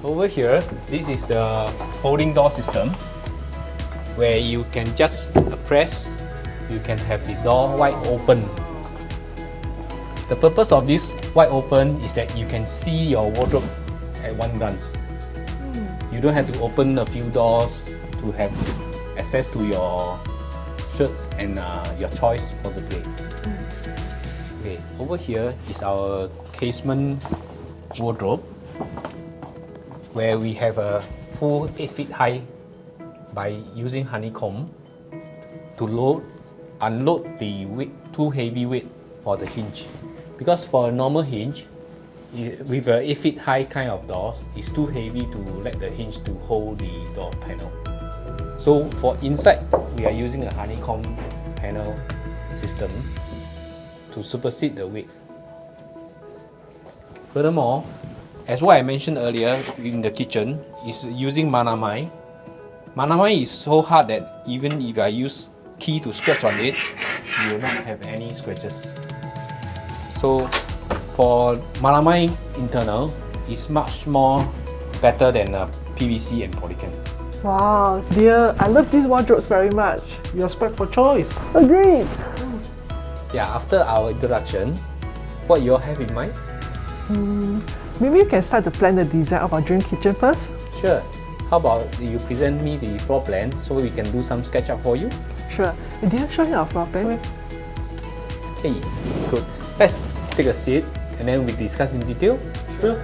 Over here, this is the folding door system where you can just press, you can have the door wide open. The purpose of this wide open is that you can see your wardrobe at one glance. You don't have to open a few doors to have access to your shirts and your choice for the day. Okay, over here is our casement wardrobe where we have a full 8 feet high by using honeycomb to unload the weight, too heavy weight for the hinge. Because for a normal hinge, with a 8 feet high kind of doors, it's too heavy to let the hinge to hold the door panel. So for inside, we are using a honeycomb panel system to supersede the weight. Furthermore, as what I mentioned earlier in the kitchen, is using Manamai. Manamai is so hard that even if I use key to scratch on it, you will not have any scratches. So for Manamai internal, is much more better than PVC and polycans. Wow, dear, I love these wardrobes very much. Your spec for choice. Agreed. Yeah, after our introduction, what you all have in mind? Maybe you can start to plan the design of our dream kitchen first? Sure. How about you present me the floor plan so we can do some SketchUp for you? Sure. Dear, show me our floor plan. Okay, good. Let's take a seat and then we discuss in detail. Sure.